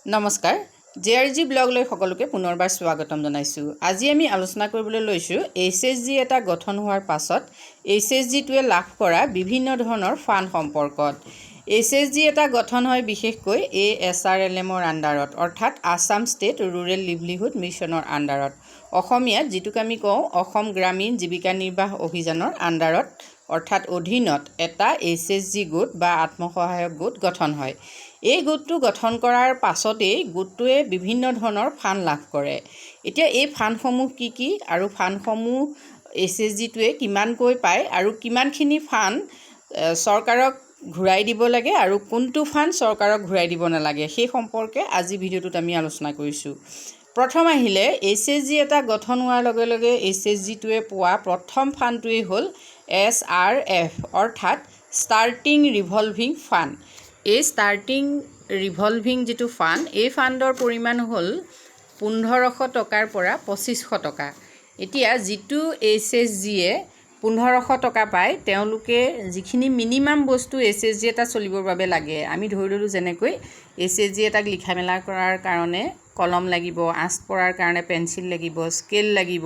নমস্কাৰ জেআৰজি ব্লগলৈ সকলোকে পুনৰবাৰ স্বাগতম জনাইছোঁ। আজি আমি আলোচনা কৰিবলৈ লৈছোঁ SHG এটা গঠন হোৱাৰ পাছত SHGটোৱে লাভ কৰা বিভিন্ন ধৰণৰ ফাণ্ড সম্পৰ্কত। SHG এটা গঠন হয় বিশেষকৈ SRLMৰ আণ্ডাৰত অৰ্থাৎ আসাম ষ্টেট ৰুৰেল লিভলিহুড মিছনৰ আণ্ডাৰত, অসমীয়াত যিটোক আমি কওঁ অসম গ্ৰামীণ জীৱিকা নিৰ্বাহ অভিযানৰ আণ্ডাৰত অৰ্থাৎ অধীনত এটা SHG গোট বা আত্মসহায়ক গোট গঠন হয়। এই গোটটো গঠন কৰাৰ পাছতেই গোটটোৱে বিভিন্ন ধৰণৰ ফাণ্ড লাভ কৰে। এতিয়া এই ফাণ্ডসমূহ কি আৰু ফাণ্ডসমূহ SHGটোৱে কিমানকৈ পায় আৰু কিমানখিনি ফাণ্ড চৰকাৰক ঘূৰাই দিব লাগে আৰু কোনটো ফাণ্ড চৰকাৰক ঘূৰাই দিব নালাগে সেই সম্পৰ্কে আজি ভিডিঅ'টোত আমি আলোচনা কৰিছোঁ। প্ৰথম আহিলে SHG এটা গঠন হোৱাৰ লগে লগে SHGটোৱে পোৱা প্ৰথম ফাণ্ডটোৱেই হ'ল SRF অৰ্থাৎ ষ্টাৰ্টিং ৰিভলভিং ফাণ্ড। এই ষ্টাৰ্টিং ৰিভলভিং যিটো ফাণ্ড এই ফাণ্ডৰ পৰিমাণ হ'ল 1500 টকাৰ পৰা 2500 টকা। এতিয়া যিটো SHGয়ে 1500 টকা পায় তেওঁলোকে যিখিনি মিনিমাম বস্তু SHG এটা চলিবৰ বাবে লাগে, আমি ধৰি ল'লোঁ যেনেকৈ SHG এটাক লিখা মেলা কৰাৰ কাৰণে কলম লাগিব, আঁচ পৰাৰ কাৰণে পেঞ্চিল লাগিব, স্কেল লাগিব,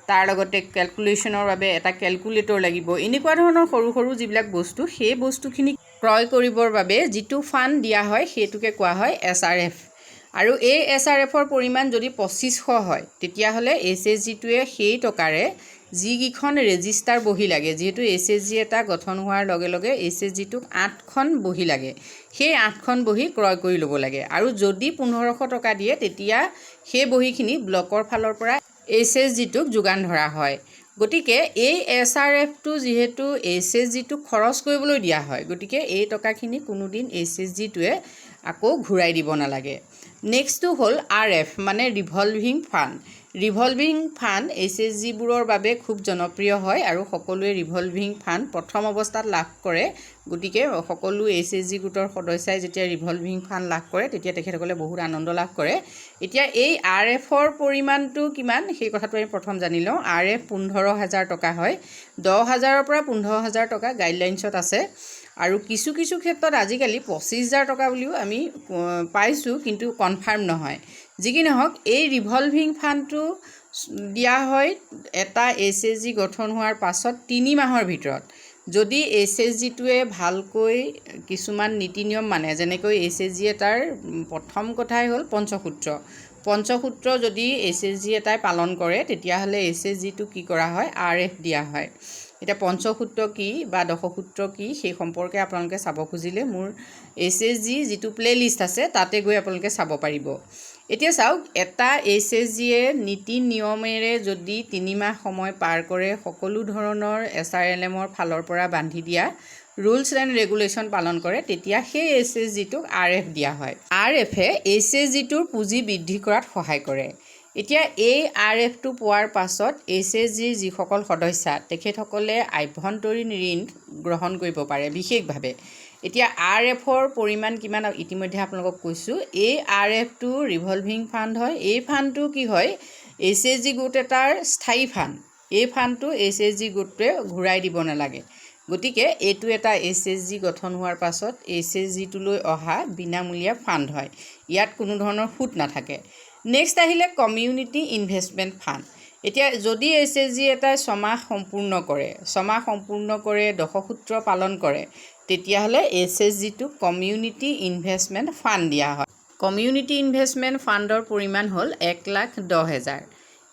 তাৰ লগতে কেলকুলেশ্যনৰ বাবে এটা কেলকুলেটৰ লাগিব, এনেকুৱা ধৰণৰ সৰু সৰু যিবিলাক বস্তু সেই বস্তুখিনি ক্ৰয় কৰিবৰ বাবে যিটো ফাণ্ড দিয়া হয় সেইটোকে কোৱা হয় SRF। আৰু এই SRFৰ পৰিমাণ যদি 2500 হয় তেতিয়াহ'লে SHGটোৱে সেই টকাৰে যিকেইখন ৰেজিষ্টাৰ বহি লাগে, যিহেতু SHG এটা গঠন হোৱাৰ লগে লগে SHGটোক 8খন বহি লাগে, সেই 8খন বহি ক্ৰয় কৰি ল'ব লাগে। আৰু যদি 1500 টকা দিয়ে তেতিয়া সেই বহিখিনি ব্লকৰ ফালৰ পৰা SHGটোক যোগান ধৰা হয়। গতিকে এই SRFটো যিহেতু SHGটোক খৰচ কৰিবলৈ দিয়া হয়, গতিকে এই টকাখিনি কোনোদিন SHGটোৱে আকৌ ঘূৰাই দিব নালাগে। নেক্সটটো হ'ল RF মানে ৰিভলভিং ফাণ্ড। ৰিভলভিং ফাণ্ড SHGবোৰৰ বাবে খুব জনপ্ৰিয় হয় আৰু সকলোৱে ৰিভলভিং ফাণ্ড প্ৰথম অৱস্থাত লাভ কৰে। গতিকে সকলো SHG গোটৰ সদস্যাই যেতিয়া ৰিভলভিং ফাণ্ড লাভ কৰে তেতিয়া তেখেতসকলে বহুত আনন্দ লাভ কৰে। এতিয়া এই RFৰ পৰিমাণটো কিমান সেই কথাটো আমি প্ৰথম জানি লওঁ। RF 15,000 টকা হয়, 10,000ৰ পৰা 15,000 টকা গাইডলাইনছত আছে আৰু কিছু ক্ষেত্ৰত আজিকালি 25,000 টকা বুলিও আমি পাইছোঁ, কিন্তু কনফাৰ্ম নহয়। যি কি নহওক এই ৰিভলভিং ফাণ্ডটো দিয়া হয় এটা SHG গঠন হোৱাৰ পাছত 3 মাহৰ ভিতৰত। যদি SHGটোৱে ভালকৈ কিছুমান নীতি নিয়ম মানে, যেনেকৈ SHG এটাৰ প্ৰথম কথাই হ'ল পঞ্চসূত্ৰ যদি SHG এটাই পালন কৰে তেতিয়াহ'লে SHGটো কি কৰা হয় RF দিয়া হয়। এতিয়া পঞ্চসূত্ৰ কি বা দশসূত্ৰ কি সেই সম্পৰ্কে আপোনালোকে চাব খুজিলে মোৰ SHG যিটো প্লে'লিষ্ট আছে তাতে গৈ আপোনালোকে চাব পাৰিব। এতিয়া চাওক, এটা SHGয়ে নীতি নিয়মেৰে যদি 3 মাহ সময় পাৰ কৰে, সকলো ধৰণৰ SRLMৰ ফালৰ পৰা বান্ধি দিয়া ৰুলছ এণ্ড ৰেগুলেশ্যন পালন কৰে, তেতিয়া সেই SHGটোক RF দিয়া হয়। RFে SHGটোৰ পুঁজি বৃদ্ধি কৰাত সহায় কৰে। এতিয়া এই RFটো পোৱাৰ পাছত SHGৰ যিসকল সদস্যা তেখেতসকলে আভ্যন্তৰীণ ঋণ গ্ৰহণ কৰিব পাৰে বিশেষভাৱে। এতিয়া RFৰ পৰিমাণ কিমান ইতিমধ্যে আপোনালোকক কৈছোঁ। এই RFটো ৰিভলভিং ফাণ্ড হয়। এই ফাণ্ডটো কি হয় SHG গোট এটাৰ স্থায়ী ফাণ্ড। এই ফাণ্ডটো SHG গোটটোৱে ঘূৰাই দিব নালাগে। গতিকে এইটো এটা SHG গঠন হোৱাৰ পাছত SHGটোলৈ অহা বিনামূলীয়া ফাণ্ড হয়, ইয়াত কোনো ধৰণৰ সুত নাথাকে। নেক্সট আহিলে কমিউনিটি ইনভেষ্টমেণ্ট ফাণ্ড। এতিয়া যদি SHG এটাই 6 মাহ সম্পূৰ্ণ কৰে, দশসূত্ৰ পালন কৰে, তেতিয়াহ'লে SHGটোক কমিউনিটি ইনভেষ্টমেণ্ট ফাণ্ড দিয়া হয়। কমিউনিটি ইনভেষ্টমেণ্ট ফাণ্ডৰ পৰিমাণ হ'ল 1,10,000।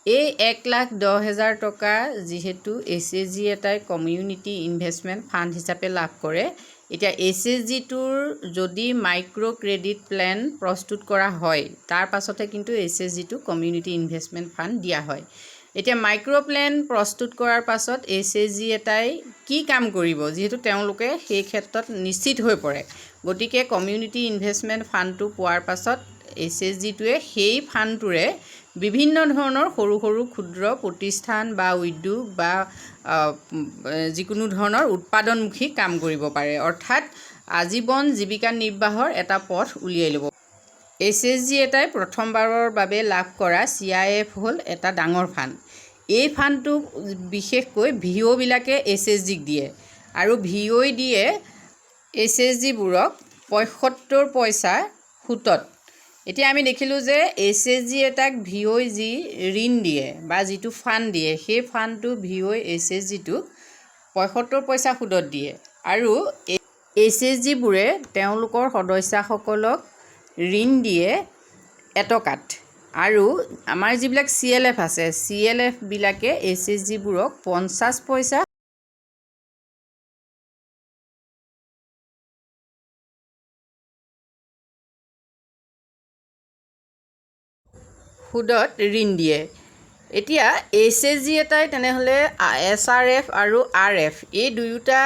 এই 1,10,000 টকা যিহেতু SHG এটাই কমিউনিটি ইনভেষ্টমেণ্ট ফাণ্ড হিচাপে লাভ কৰে, এতিয়া SHGটোৰ যদি মাইক্ৰ' ক্ৰেডিট প্লেন প্ৰস্তুত কৰা হয় তাৰ পাছতহে কিন্তু SHGটো কমিউনিটি ইনভেষ্টমেণ্ট ফাণ্ড দিয়া হয়। এতিয়া মাইক্ৰ' প্লেন প্ৰস্তুত কৰাৰ পাছত SHG এটাই কি কাম কৰিব, যিহেতু তেওঁলোকে সেই ক্ষেত্ৰত নিশ্চিত হৈ পৰে। গতিকে কমিউনিটি ইনভেষ্টমেণ্ট ফাণ্ডটো পোৱাৰ পাছত SHGটোৱে সেই ফাণ্ডটোৰে বিভিন্ন ধৰণৰ সৰু ক্ষুদ্ৰ প্ৰতিষ্ঠান বা উদ্যোগ বা যিকোনো ধৰণৰ উৎপাদনমুখী কাম কৰিব পাৰে, অৰ্থাৎ আজীৱন জীৱিকা নিৰ্বাহৰ এটা পথ উলিয়াই ল'ব। SHG এটাই প্ৰথমবাৰৰ বাবে লাভ কৰা CIF হ'ল এটা ডাঙৰ ফাণ্ড। এই ফাণ্ডটো বিশেষকৈ VOবিলাকে SHGক দিয়ে আৰু VOই দিয়ে SHGবোৰক 75 পইচা সুতত এতিয়া আমি দেখিলোঁ যে SHG এটাক VOI যি ঋণ দিয়ে বা যিটো ফাণ্ড দিয়ে সেই ফাণ্ডটো VOI SHGটোক 75 পইচা সুদত দিয়ে আৰু SHGবোৰে তেওঁলোকৰ সদস্যসকলক ঋণ দিয়ে এটকাত আৰু আমাৰ যিবিলাক CLF আছে CLF বিলাকে SHGবোৰক 50 পইচা সুদত ঋণ দিয়ে। এতিয়া SHG এটাই তেনেহ'লে SRF আৰু RF এই দুয়োটা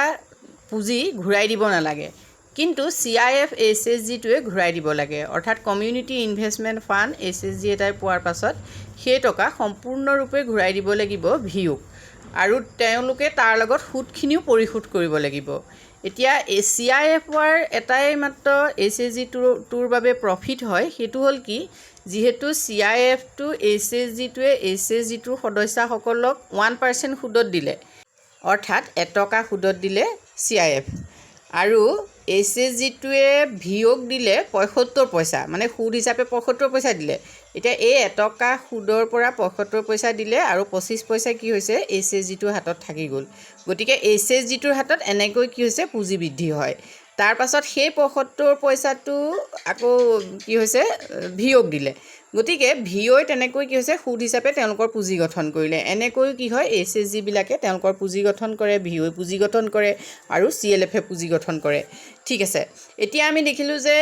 পুঁজি ঘূৰাই দিব নালাগে, কিন্তু CIF SHGটোৱে ঘূৰাই দিব লাগে। অৰ্থাৎ কমিউনিটি ইনভেষ্টমেণ্ট ফাণ্ড SHG এটাই পোৱাৰ পাছত সেই টকা সম্পূৰ্ণৰূপে ঘূৰাই দিব লাগিব ভিউক আৰু তেওঁলোকে তাৰ লগত সুদখিনিও পৰিশোধ কৰিব লাগিব। এতিয়া CIFৰ এটাই মাত্ৰ SHGটোৰ বাবে প্ৰফিট হয়, সেইটো হ'ল কি যিহেতু CIFটো SHGটোৱে SHGটোৰ সদস্যসকলক 1% সুদত দিলে, অৰ্থাৎ এটকা সুদত দিলে CIF আৰু SHGটোৱে ভিওক দিলে 75 পইচা, মানে সুদ হিচাপে 75 পইচা দিলে। এতিয়া এই এটকা সুদৰ পৰা 75 পইচা দিলে আৰু 25 পইচা কি হৈছে SHGটোৰ হাতত থাকি গ'ল। গতিকে SHGটোৰ হাতত এনেকৈ কি হৈছে পুঁজি বৃদ্ধি হয়। তাৰ পাছত সেই 75 পইচাটো আকৌ কি হৈছে ভিওক দিলে। গতিকে ভিঅ'ই তেনেকৈ কি হৈছে সুদ হিচাপে তেওঁলোকৰ পুঁজি গঠন কৰিলে। এনেকৈ কি হয় SHGবিলাকে তেওঁলোকৰ পুঁজি গঠন কৰে, ভিঅ'ই পুঁজি গঠন কৰে আৰু CLFে পুঁজি গঠন কৰে। ঠিক আছে, এতিয়া আমি দেখিলোঁ যে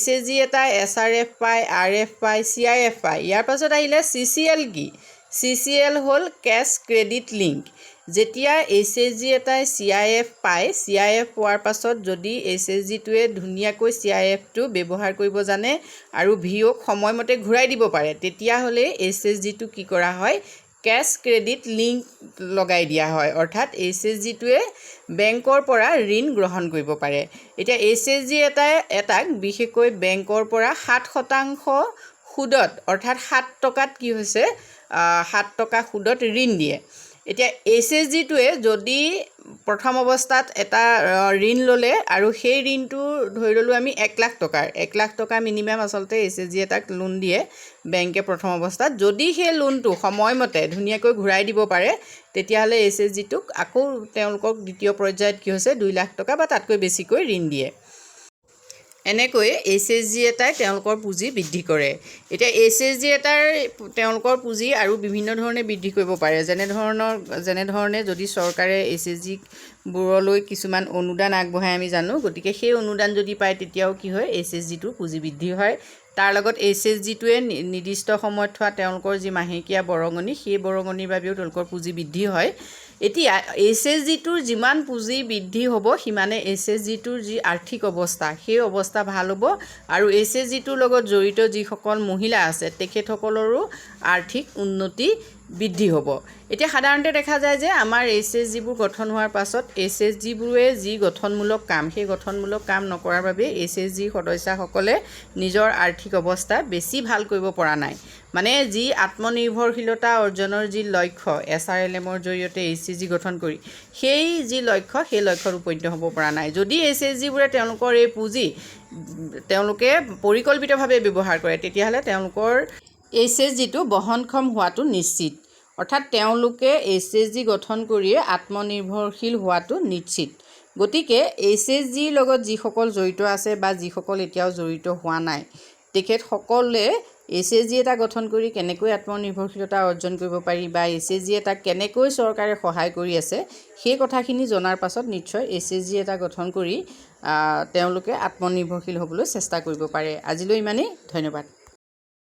SHG এটা SRF পায়, RF পায়, CIF পায়। ইয়াৰ পাছত আহিলে CCL কি? CCL হ'ল কেছ ক্ৰেডিট লিংক। যেতিয়া SHG এটাই CIF পায়, CIF পোৱাৰ পাছত যদি SHGটোৱে ধুনীয়াকৈ CIFটো ব্যৱহাৰ কৰিব জানে আৰু ভিঅ'ক সময়মতে ঘূৰাই দিব পাৰে, তেতিয়াহ'লে SHGটো কি কৰা হয় কেছ ক্ৰেডিট লিংক লগাই দিয়া হয়। অৰ্থাৎ SHGটোৱে বেংকৰ পৰা ঋণ গ্ৰহণ কৰিব পাৰে। এতিয়া SHG এটাক বিশেষকৈ বেংকৰ পৰা 7% সুদত অৰ্থাৎ 7 টকাত কি হৈছে 7 টকা সুদত ঋণ দিয়ে। এতিয়া SHGটোৱে যদি প্ৰথম অৱস্থাত এটা ঋণ ল'লে আৰু সেই ঋণটো ধৰি ল'লোঁ আমি 1 লাখ টকাৰ, 1 লাখ টকা মিনিমাম আচলতে SHG এটাক লোন দিয়ে বেংকে প্ৰথম অৱস্থাত। যদি সেই লোনটো সময়মতে ধুনীয়াকৈ ঘূৰাই দিব পাৰে, তেতিয়াহ'লে SHGটোক আকৌ তেওঁলোকক দ্বিতীয় পৰ্যায়ত কি হৈছে 2 লাখ টকা বা তাতকৈ বেছিকৈ ঋণ দিয়ে। এনেকৈ SHG এটাই তেওঁলোকৰ পুঁজি বৃদ্ধি কৰে। এতিয়া SHG এটাৰ তেওঁলোকৰ পুঁজি আৰু বিভিন্ন ধৰণে বৃদ্ধি কৰিব পাৰে। যেনেধৰণে যদি চৰকাৰে SHGবোৰলৈ কিছুমান অনুদান আগবঢ়াই আমি জানো, গতিকে সেই অনুদান যদি পায় তেতিয়াও কি হয় SHGটোৰ পুঁজি বৃদ্ধি হয়। তাৰ লগত SHGটোৱে নিৰ্দিষ্ট সময়ত থোৱা তেওঁলোকৰ যি মাহেকীয়া বৰঙণি, সেই বৰঙণিৰ বাবেও তেওঁলোকৰ পুঁজি বৃদ্ধি হয়। এতিয়া SHGটোৰ যিমান পুঁজি বৃদ্ধি হ'ব সিমানে SHGটোৰ যি আৰ্থিক অৱস্থা সেই অৱস্থা ভাল হ'ব আৰু SHGটোৰ লগত জড়িত যিসকল মহিলা আছে তেখেতসকলৰো আৰ্থিক উন্নতি বৃদ্ধি হ'ব। এতিয়া সাধাৰণতে দেখা যায় যে আমাৰ SHGবোৰ গঠন হোৱাৰ পাছত SHGবোৰে যি গঠনমূলক কাম সেই গঠনমূলক কাম নকৰাৰ বাবে SHG সদস্যসকলে নিজৰ আৰ্থিক অৱস্থা বেছি ভাল কৰিব পৰা নাই। মানে যি আত্মনিৰ্ভৰশীলতা অৰ্জনৰ যি লক্ষ্য SRLMৰ জৰিয়তে SHG গঠন কৰি সেই যি লক্ষ্য সেই লক্ষ্যত উপনীত হ'ব পৰা নাই। যদি SHGবোৰে তেওঁলোকৰ এই পুঁজি তেওঁলোকে পৰিকল্পিতভাৱে ব্যৱহাৰ কৰে, তেতিয়াহ'লে তেওঁলোকৰ SHGটো বহনক্ষম হোৱাটো নিশ্চিত। অৰ্থাৎ তেওঁলোকে SHG গঠন কৰিয়ে আত্মনিৰ্ভৰশীল হোৱাটো নিশ্চিত। গতিকে SHGৰ লগত যিসকল জড়িত আছে বা যিসকল এতিয়াও জড়িত হোৱা নাই, তেখেতসকলে SHG এটা গঠন কৰি কেনেকৈ আত্মনিৰ্ভৰশীলতা অৰ্জন কৰিব পাৰি বা SHG এটা কেনেকৈ চৰকাৰে সহায় কৰি আছে সেই কথাখিনি জনাৰ পাছত নিশ্চয় SHG এটা গঠন কৰি তেওঁলোকে আত্মনিৰ্ভৰশীল হ'বলৈ চেষ্টা কৰিব পাৰে। আজিলৈ ইমানেই, ধন্যবাদ।